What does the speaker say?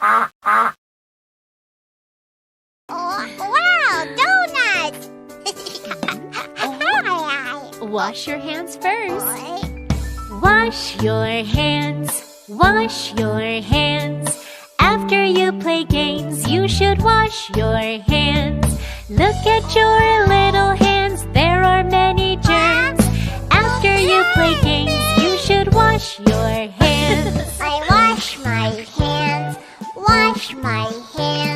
Wow, donuts! Wash your hands first. Wash your hands, wash your hands. After you play games, you should wash your hands. Look at your little hands, there are many germs. After you play games, you should wash your hands. I wash my hands, wash my hands.